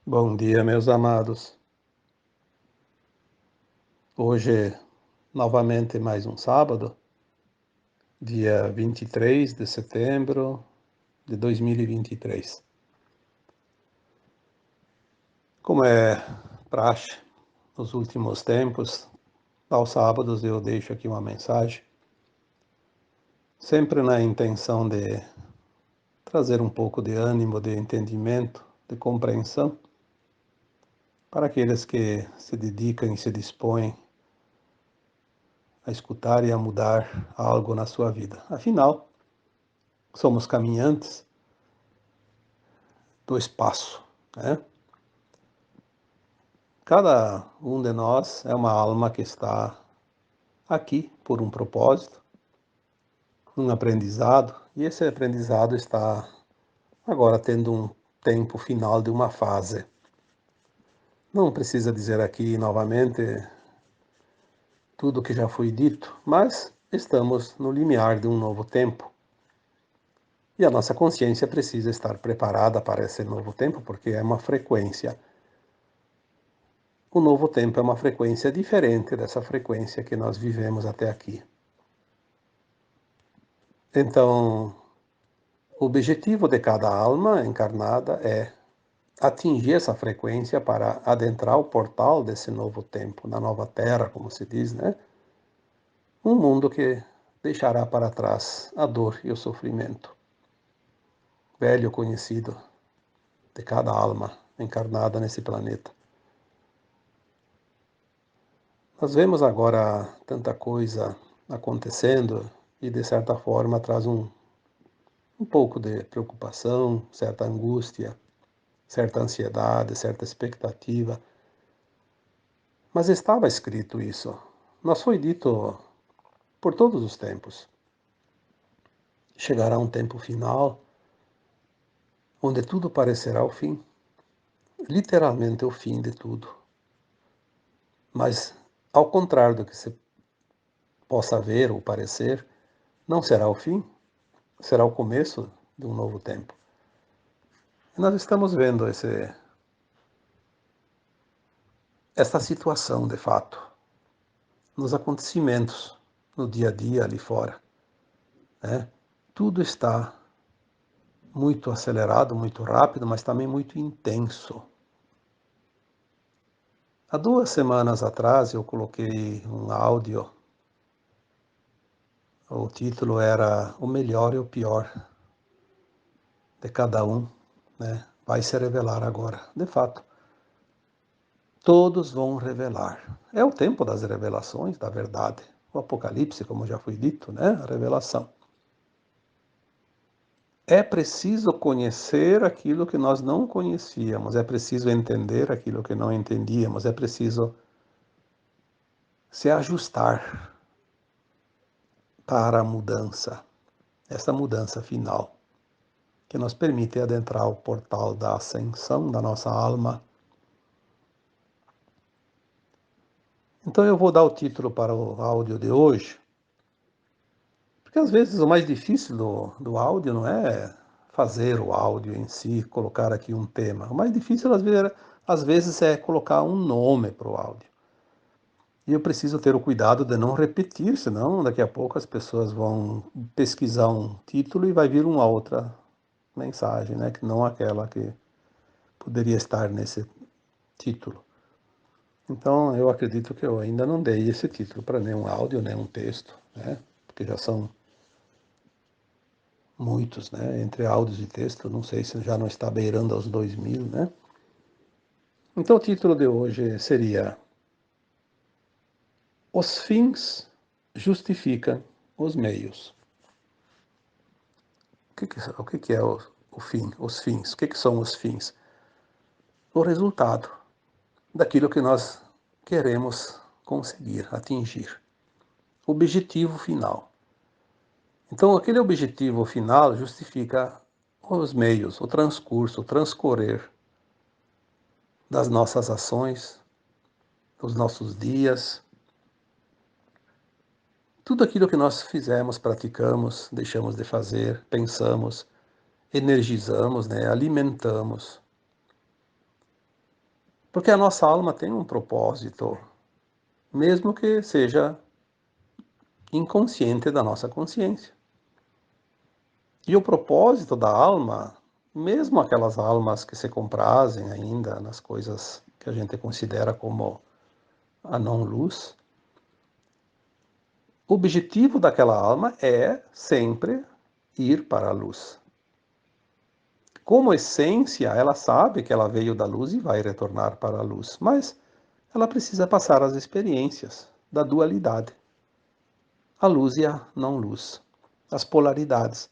Bom dia, meus amados. Hoje, novamente, mais um sábado, dia 23 de setembro de 2023. Como é praxe nos últimos tempos, aos sábados eu deixo aqui uma mensagem, sempre na intenção de trazer um pouco de ânimo, de entendimento, de compreensão, para aqueles que se dedicam e se dispõem a escutar e a mudar algo na sua vida. Afinal, somos caminhantes do espaço, né? Cada um de nós é uma alma que está aqui por um propósito, um aprendizado, e esse aprendizado está agora tendo um tempo final de uma fase. Não precisa dizer aqui novamente tudo o que já foi dito, mas estamos no limiar de um novo tempo. E a nossa consciência precisa estar preparada para esse novo tempo, porque é uma frequência. O novo tempo é uma frequência diferente dessa frequência que nós vivemos até aqui. Então, o objetivo de cada alma encarnada é atingir essa frequência para adentrar o portal desse novo tempo, na nova terra, como se diz, né? Um mundo que deixará para trás a dor e o sofrimento, velho conhecido de cada alma encarnada nesse planeta. Nós vemos agora tanta coisa acontecendo e, de certa forma, traz um pouco de preocupação, certa angústia, certa ansiedade, certa expectativa. Mas estava escrito isso. Nos foi dito por todos os tempos. Chegará um tempo final onde tudo parecerá o fim, literalmente o fim de tudo. Mas, ao contrário do que se possa ver ou parecer, não será o fim, será o começo de um novo tempo. E nós estamos vendo essa situação, de fato, nos acontecimentos, no dia a dia ali fora, né? Tudo está muito acelerado, muito rápido, mas também muito intenso. Há 2 semanas atrás eu coloquei um áudio, o título era O Melhor e o Pior de Cada Um, né? Vai se revelar agora. De fato, todos vão revelar. É o tempo das revelações, da verdade. O Apocalipse, como já foi dito, né? A revelação. É preciso conhecer aquilo que nós não conhecíamos, é preciso entender aquilo que não entendíamos, é preciso se ajustar para a mudança, essa mudança final, que nos permite adentrar o portal da ascensão da nossa alma. Então eu vou dar o título para o áudio de hoje, porque às vezes o mais difícil do áudio não é fazer o áudio em si, colocar aqui um tema. O mais difícil às vezes é colocar um nome para o áudio. E eu preciso ter o cuidado de não repetir, senão daqui a pouco as pessoas vão pesquisar um título e vai vir uma outra mensagem, né, que não aquela que poderia estar nesse título. Então, eu acredito que eu ainda não dei esse título para nenhum áudio, nenhum texto, né, porque já são muitos, né, entre áudios e texto, não sei se já não está beirando aos 2000, né. Então, o título de hoje seria Os fins justificam os meios. O que é o fim? Os fins. O que são os fins? O resultado daquilo que nós queremos conseguir, atingir. O objetivo final. Então, aquele objetivo final justifica os meios, o transcurso, o transcorrer das nossas ações, dos nossos dias, tudo aquilo que nós fizemos, praticamos, deixamos de fazer, pensamos, energizamos, né, alimentamos. Porque a nossa alma tem um propósito, mesmo que seja inconsciente da nossa consciência. E o propósito da alma, mesmo aquelas almas que se comprazem ainda nas coisas que a gente considera como a não-luz, o objetivo daquela alma é sempre ir para a luz. Como essência, ela sabe que ela veio da luz e vai retornar para a luz, mas ela precisa passar as experiências da dualidade, a luz e a não-luz, as polaridades.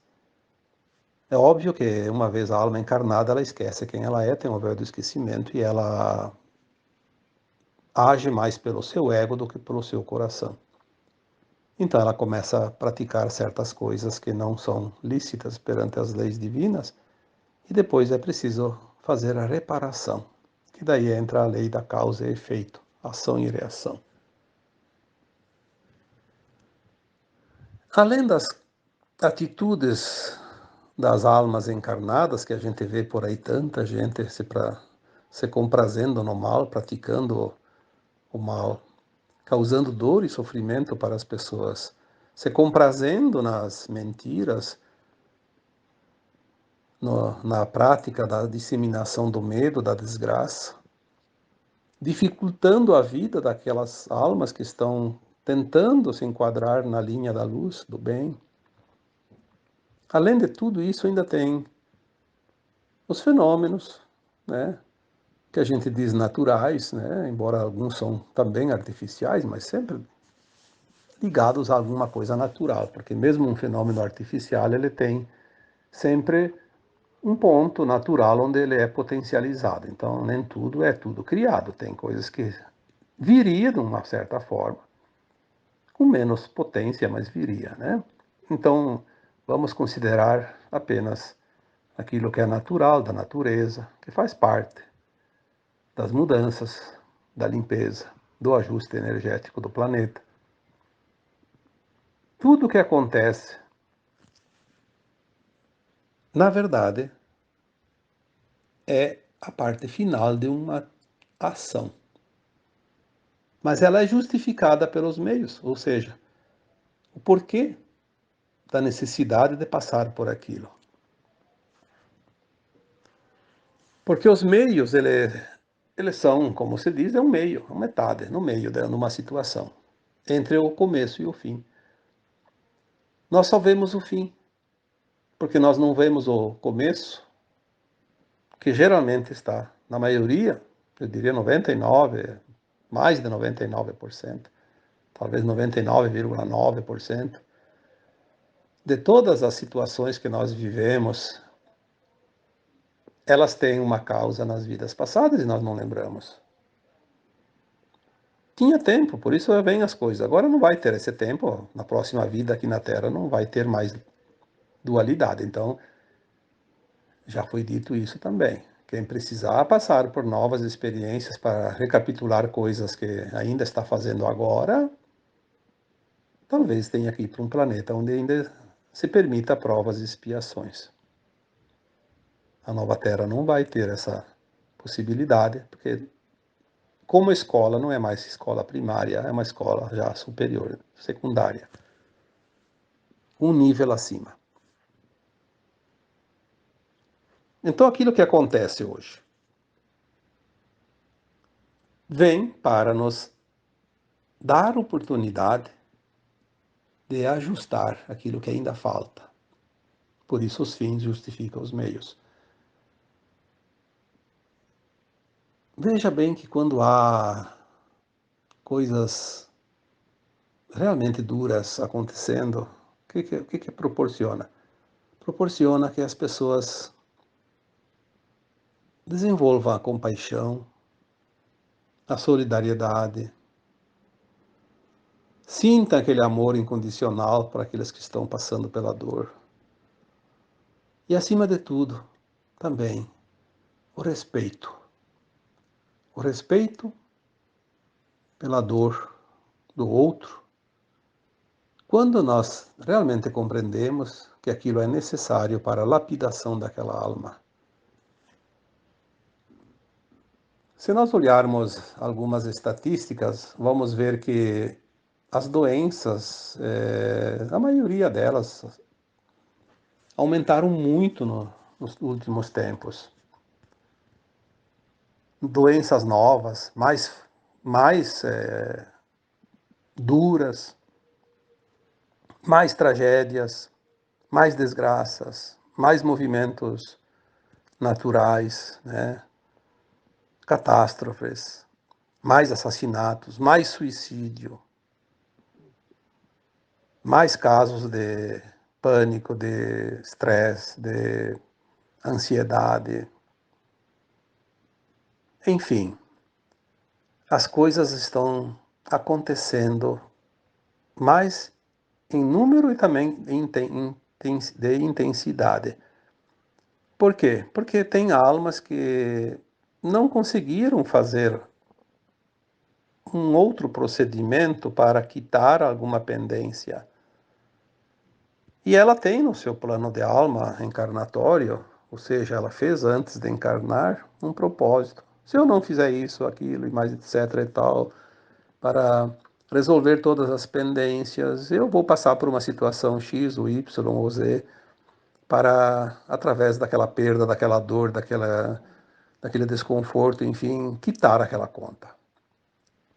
É óbvio que uma vez a alma encarnada, ela esquece quem ela é, tem o véu do esquecimento e ela age mais pelo seu ego do que pelo seu coração. Então ela começa a praticar certas coisas que não são lícitas perante as leis divinas e depois é preciso fazer a reparação, que daí entra a lei da causa e efeito, ação e reação. Além das atitudes das almas encarnadas, que a gente vê por aí tanta gente se comprazendo no mal, praticando o mal, causando dor e sofrimento para as pessoas, se comprazendo nas mentiras, na prática da disseminação do medo, da desgraça, dificultando a vida daquelas almas que estão tentando se enquadrar na linha da luz, do bem. Além de tudo isso, ainda tem os fenômenos, né, que a gente diz naturais, né, embora alguns são também artificiais, mas sempre ligados a alguma coisa natural, porque mesmo um fenômeno artificial, ele tem sempre um ponto natural onde ele é potencializado. Então, nem tudo é tudo criado. Tem coisas que viria de uma certa forma, com menos potência, mas viria, né? Então, vamos considerar apenas aquilo que é natural da natureza, que faz parte das mudanças, da limpeza, do ajuste energético do planeta. Tudo o que acontece, na verdade, é a parte final de uma ação. Mas ela é justificada pelos meios, ou seja, o porquê da necessidade de passar por aquilo. Porque os meios, eles são, como se diz, é um meio, uma metade, no meio de uma situação, entre o começo e o fim. Nós só vemos o fim, porque nós não vemos o começo, que geralmente está, na maioria, eu diria 99, mais de 99%, talvez 99,9%, de todas as situações que nós vivemos, elas têm uma causa nas vidas passadas e nós não lembramos. Tinha tempo, por isso vem as coisas. Agora não vai ter esse tempo, na próxima vida aqui na Terra não vai ter mais dualidade. Então, já foi dito isso também. Quem precisar passar por novas experiências para recapitular coisas que ainda está fazendo agora, talvez tenha que ir para um planeta onde ainda se permita provas e expiações. A nova Terra não vai ter essa possibilidade, porque como escola não é mais escola primária, é uma escola já superior, secundária, um nível acima. Então aquilo que acontece hoje vem para nos dar oportunidade de ajustar aquilo que ainda falta. Por isso os fins justificam os meios. Veja bem que quando há coisas realmente duras acontecendo, o que proporciona? Proporciona que as pessoas desenvolvam a compaixão, a solidariedade, sinta aquele amor incondicional para aqueles que estão passando pela dor. E, acima de tudo, também o respeito. O respeito pela dor do outro, quando nós realmente compreendemos que aquilo é necessário para a lapidação daquela alma. Se nós olharmos algumas estatísticas, vamos ver que as doenças, a maioria delas, aumentaram muito nos últimos tempos. Doenças novas, mais duras, mais tragédias, mais desgraças, mais movimentos naturais, né? Catástrofes, mais assassinatos, mais suicídio, mais casos de pânico, de estresse, de ansiedade. Enfim, as coisas estão acontecendo mais em número e também de intensidade. Por quê? Porque tem almas que não conseguiram fazer um outro procedimento para quitar alguma pendência. E ela tem no seu plano de alma encarnatório, ou seja, ela fez antes de encarnar um propósito. Se eu não fizer isso, aquilo e mais etc e tal, para resolver todas as pendências, eu vou passar por uma situação X, ou Y ou Z, para, através daquela perda, daquela dor, daquele desconforto, enfim, quitar aquela conta.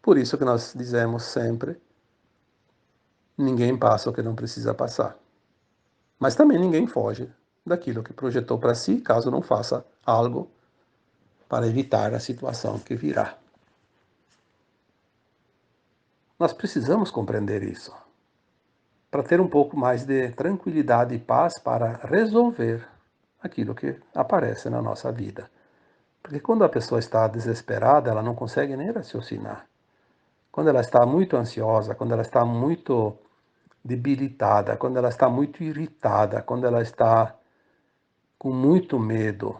Por isso que nós dizemos sempre, ninguém passa o que não precisa passar. Mas também ninguém foge daquilo que projetou para si, caso não faça algo para evitar a situação que virá. Nós precisamos compreender isso, para ter um pouco mais de tranquilidade e paz para resolver aquilo que aparece na nossa vida. Porque quando a pessoa está desesperada, ela não consegue nem raciocinar. Quando ela está muito ansiosa, quando ela está muito debilitada, quando ela está muito irritada, quando ela está com muito medo,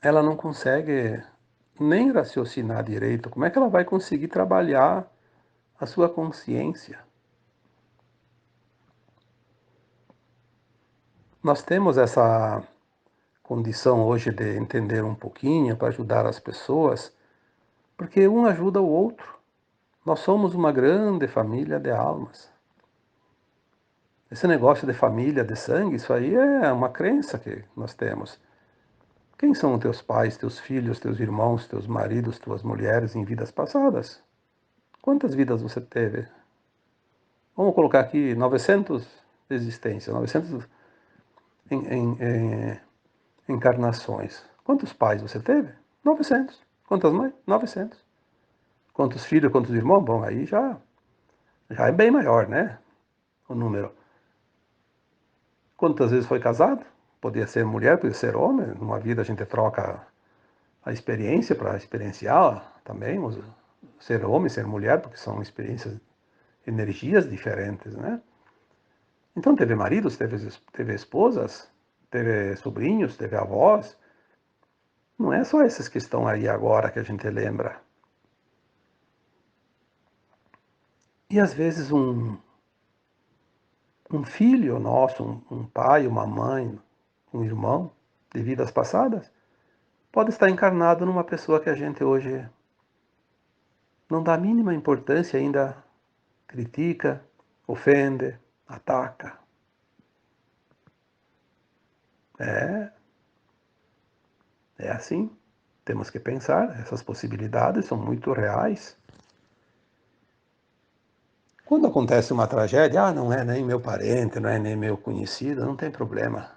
ela não consegue nem raciocinar direito. Como é que ela vai conseguir trabalhar a sua consciência? Nós temos essa condição hoje de entender um pouquinho para ajudar as pessoas, porque um ajuda o outro. Nós somos uma grande família de almas. Esse negócio de família, de sangue, isso aí é uma crença que nós temos. Quem são teus pais, teus filhos, teus irmãos, teus maridos, tuas mulheres em vidas passadas? Quantas vidas você teve? Vamos colocar aqui 900 existências, 900 encarnações. Quantos pais você teve? 900. Quantas mães? 900. Quantos filhos, quantos irmãos? Bom, aí já é bem maior, né? O número. Quantas vezes foi casado? Podia ser mulher, podia ser homem. Numa vida a gente troca a experiência para experienciar também, ser homem, ser mulher, porque são experiências, energias diferentes, né? Então teve maridos, teve esposas, teve sobrinhos, teve avós. Não é só esses que estão aí agora que a gente lembra. E às vezes um filho nosso, um pai, uma mãe, um irmão de vidas passadas, pode estar encarnado numa pessoa que a gente hoje não dá a mínima importância, ainda critica, ofende, ataca. É, é assim. Temos que pensar, essas possibilidades são muito reais. Quando acontece uma tragédia, não é nem meu parente, não é nem meu conhecido, não tem problema.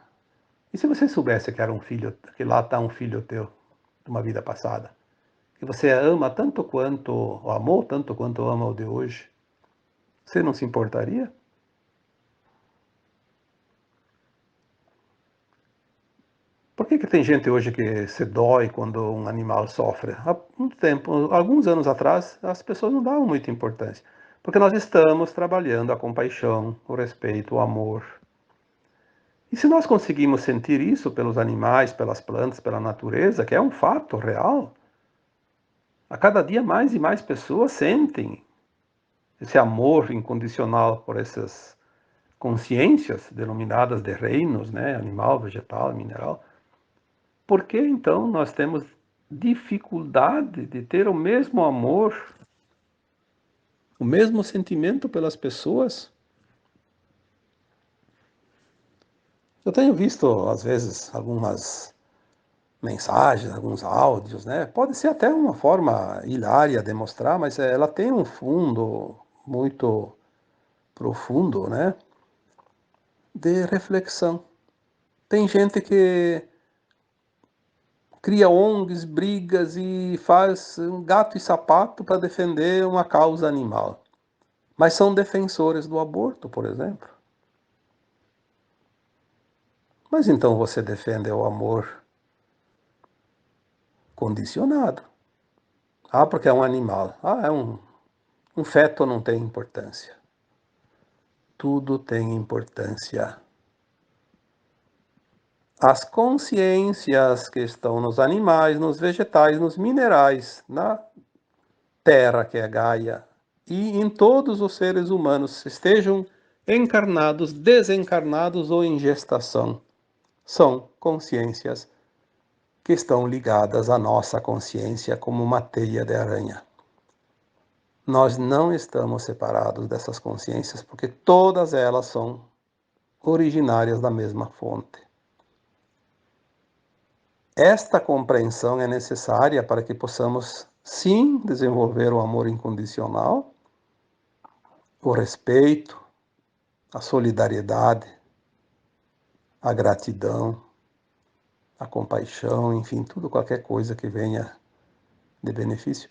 E se você soubesse que era um filho, que lá está um filho teu, de uma vida passada, que você ama tanto quanto, ou amou tanto quanto ama o de hoje, você não se importaria? Por que tem gente hoje que se dói quando um animal sofre? Há um tempo, alguns anos atrás, as pessoas não davam muita importância. Porque nós estamos trabalhando a compaixão, o respeito, o amor. E se nós conseguimos sentir isso pelos animais, pelas plantas, pela natureza, que é um fato real, a cada dia mais e mais pessoas sentem esse amor incondicional por essas consciências denominadas de reinos, né? Animal, vegetal, mineral. Por que então nós temos dificuldade de ter o mesmo amor, o mesmo sentimento pelas pessoas. Eu tenho visto, às vezes, algumas mensagens, alguns áudios, né? Pode ser até uma forma hilária de mostrar, mas ela tem um fundo muito profundo, né? De reflexão. Tem gente que cria ONGs, brigas e faz um gato e sapato para defender uma causa animal. Mas são defensores do aborto, por exemplo. Mas então você defende o amor condicionado. Ah, porque é um animal. Ah, um feto não tem importância. Tudo tem importância. As consciências que estão nos animais, nos vegetais, nos minerais, na terra que é Gaia, e em todos os seres humanos, estejam encarnados, desencarnados ou em gestação, são consciências que estão ligadas à nossa consciência como uma teia de aranha. Nós não estamos separados dessas consciências porque todas elas são originárias da mesma fonte. Esta compreensão é necessária para que possamos, sim, desenvolver o amor incondicional, o respeito, a solidariedade, a gratidão, a compaixão, enfim, tudo, qualquer coisa que venha de benefício.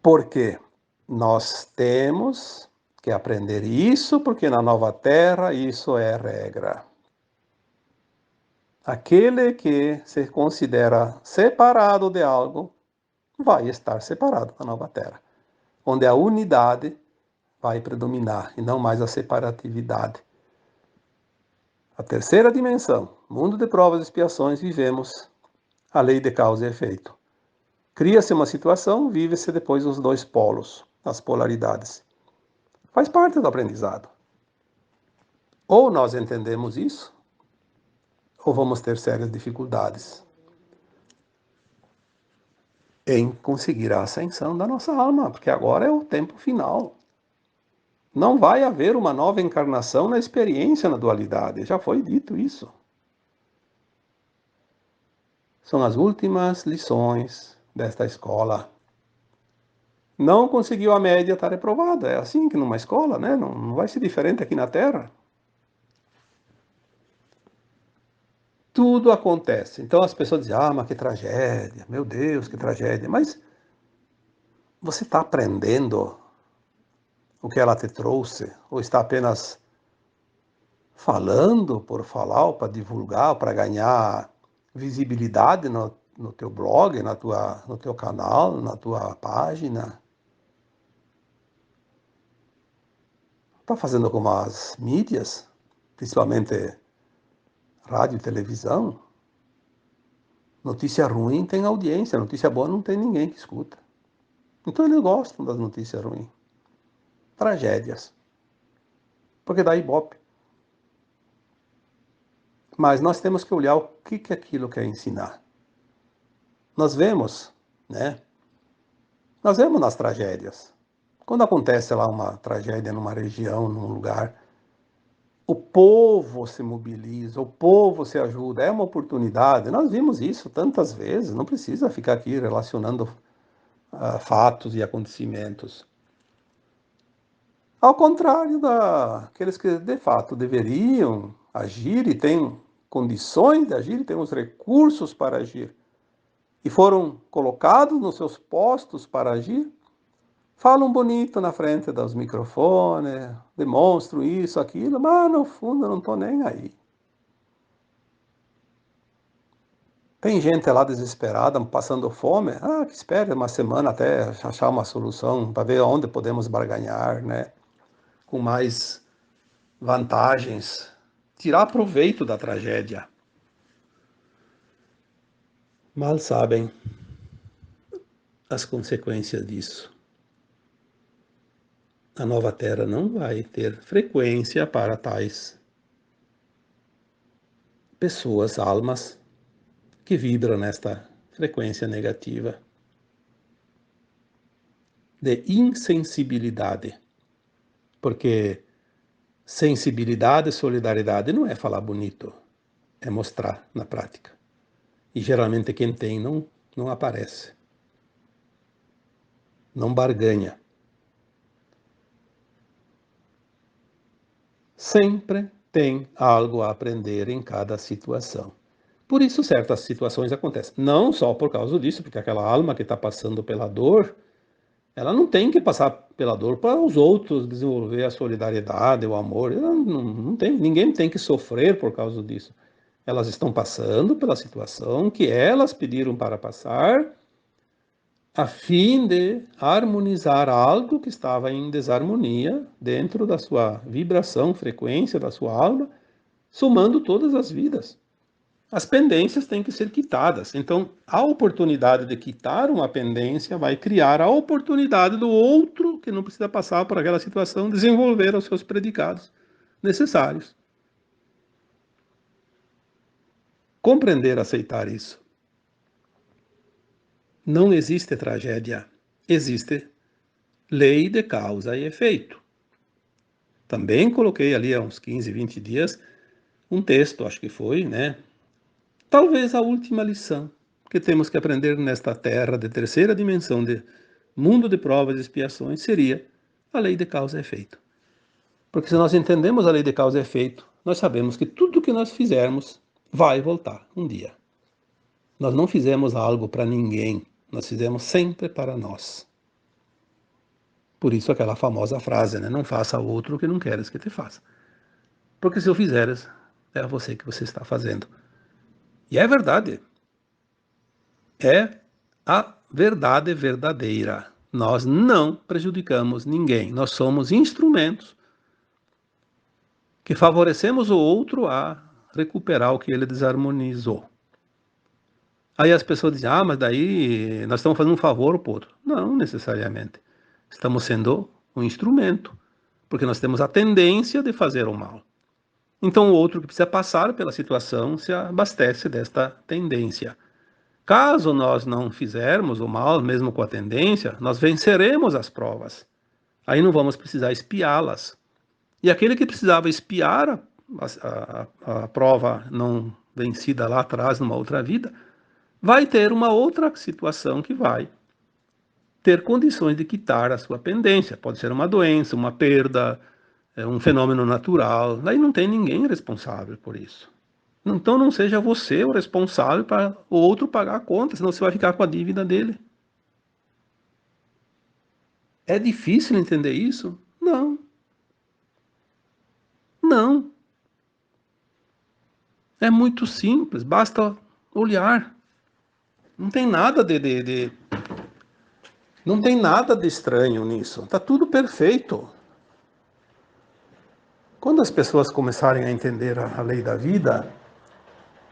Porque nós temos que aprender isso, porque na nova terra isso é regra. Aquele que se considera separado de algo vai estar separado na nova terra, onde a unidade vai predominar e não mais a separatividade. A terceira dimensão, mundo de provas e expiações, vivemos a lei de causa e efeito. Cria-se uma situação, vive-se depois os dois polos, as polaridades. Faz parte do aprendizado. Ou nós entendemos isso, ou vamos ter sérias dificuldades em conseguir a ascensão da nossa alma, porque agora é o tempo final. Não vai haver uma nova encarnação na experiência na dualidade, já foi dito isso. São as últimas lições desta escola. Não conseguiu a média, está reprovada. É assim que numa escola, né? Não vai ser diferente aqui na Terra. Tudo acontece. Então as pessoas dizem, mas que tragédia, meu Deus, que tragédia. Mas você está aprendendo o que ela te trouxe? Ou está apenas falando por falar, ou para divulgar, ou para ganhar visibilidade no teu blog, no teu canal, na tua página? Está fazendo como as mídias, principalmente rádio e televisão? Notícia ruim tem audiência, notícia boa não tem ninguém que escuta. Então eles gostam das notícias ruins. Tragédias. Porque dá ibope. Mas nós temos que olhar o que aquilo quer ensinar. Nós vemos, né? Nós vemos nas tragédias. Quando acontece lá uma tragédia numa região, num lugar, o povo se mobiliza, o povo se ajuda, é uma oportunidade. Nós vimos isso tantas vezes, não precisa ficar aqui relacionando fatos e acontecimentos. Ao contrário daqueles que de fato deveriam agir e têm condições de agir, e têm os recursos para agir, e foram colocados nos seus postos para agir, falam bonito na frente dos microfones, demonstram isso, aquilo, mas no fundo eu não estou nem aí. Tem gente lá desesperada, passando fome, que espere uma semana até achar uma solução, para ver onde podemos barganhar, né? Com mais vantagens, tirar proveito da tragédia. Mal sabem as consequências disso. A nova Terra não vai ter frequência para tais pessoas, almas, que vibram nesta frequência negativa, de insensibilidade. Porque sensibilidade e solidariedade não é falar bonito, é mostrar na prática. E geralmente quem tem não aparece, não barganha. Sempre tem algo a aprender em cada situação. Por isso certas situações acontecem. Não só por causa disso, porque aquela alma que está passando pela dor, ela não tem que passar pela dor para os outros desenvolver a solidariedade, o amor. Ela não tem, ninguém tem que sofrer por causa disso. Elas estão passando pela situação que elas pediram para passar, a fim de harmonizar algo que estava em desarmonia dentro da sua vibração, frequência da sua alma, somando todas as vidas. As pendências têm que ser quitadas. Então, a oportunidade de quitar uma pendência vai criar a oportunidade do outro, que não precisa passar por aquela situação, desenvolver os seus predicados necessários. Compreender, aceitar isso. Não existe tragédia, existe lei de causa e efeito. Também coloquei ali há uns 15, 20 dias um texto, acho que foi, né? Talvez a última lição que temos que aprender nesta terra de terceira dimensão, de mundo de provas e expiações, seria a lei de causa e efeito. Porque se nós entendemos a lei de causa e efeito, nós sabemos que tudo que nós fizermos vai voltar um dia. Nós não fizemos algo para ninguém, nós fizemos sempre para nós. Por isso aquela famosa frase, né? Não faça ao outro o que não queres que te faça. Porque se eu fizeres, é a você que você está fazendo. E é verdade. É a verdade verdadeira. Nós não prejudicamos ninguém. Nós somos instrumentos que favorecemos o outro a recuperar o que ele desarmonizou. Aí as pessoas dizem, mas daí nós estamos fazendo um favor para o outro. Não necessariamente. Estamos sendo um instrumento, porque nós temos a tendência de fazer o mal. Então o outro que precisa passar pela situação se abastece desta tendência. Caso nós não fizermos o mal, mesmo com a tendência, nós venceremos as provas. Aí não vamos precisar espiá-las. E aquele que precisava espiar a prova não vencida lá atrás, numa outra vida, vai ter uma outra situação que vai ter condições de quitar a sua pendência. Pode ser uma doença, uma perda, um fenômeno natural. Daí não tem ninguém responsável por isso. Então não seja você o responsável para o outro pagar a conta, senão você vai ficar com a dívida dele. É difícil entender isso? Não. Não. É muito simples, basta olhar. Não tem nada não tem nada de estranho nisso. Está tudo perfeito. Quando as pessoas começarem a entender a lei da vida,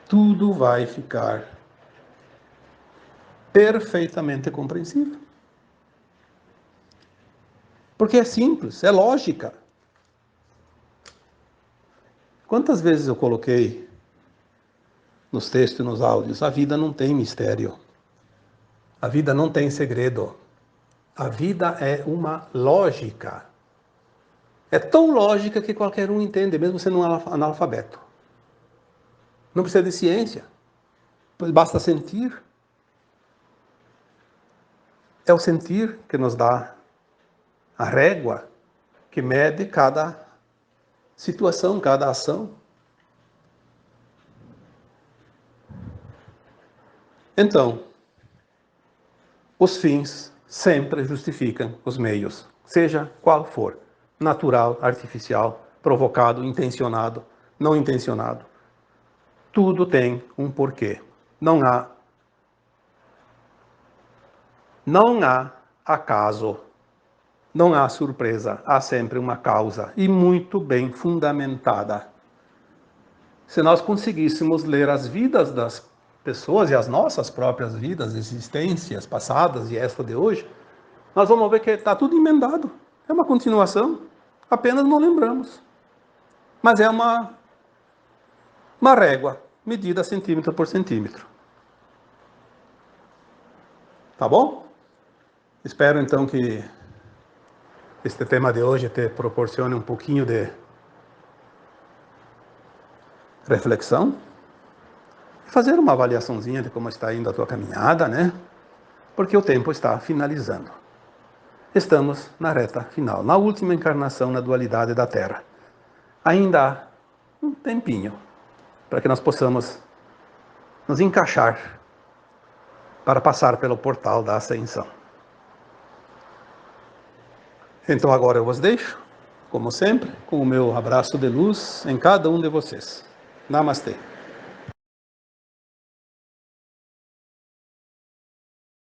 tudo vai ficar perfeitamente compreensível. Porque é simples, é lógica. Quantas vezes eu coloquei nos textos e nos áudios, a vida não tem mistério. A vida não tem segredo. A vida é uma lógica. É tão lógica que qualquer um entende, mesmo sendo um analfabeto. Não precisa de ciência. Basta sentir. É o sentir que nos dá a régua que mede cada situação, cada ação. Então, os fins sempre justificam os meios, seja qual for, natural, artificial, provocado, intencionado, não intencionado. Tudo tem um porquê. Não há acaso, não há surpresa, há sempre uma causa e muito bem fundamentada. Se nós conseguíssemos ler as vidas das pessoas e as nossas próprias vidas, existências passadas e esta de hoje, nós vamos ver que está tudo emendado. É uma continuação, apenas não lembramos. Mas é uma régua, medida centímetro por centímetro. Tá bom? Espero então que este tema de hoje te proporcione um pouquinho de reflexão e fazer uma avaliaçãozinha de como está indo a tua caminhada, né? Porque o tempo está finalizando. Estamos na reta final, na última encarnação na dualidade da Terra. Ainda há um tempinho para que nós possamos nos encaixar para passar pelo portal da ascensão. Então agora eu vos deixo, como sempre, com o meu abraço de luz em cada um de vocês. Namastê.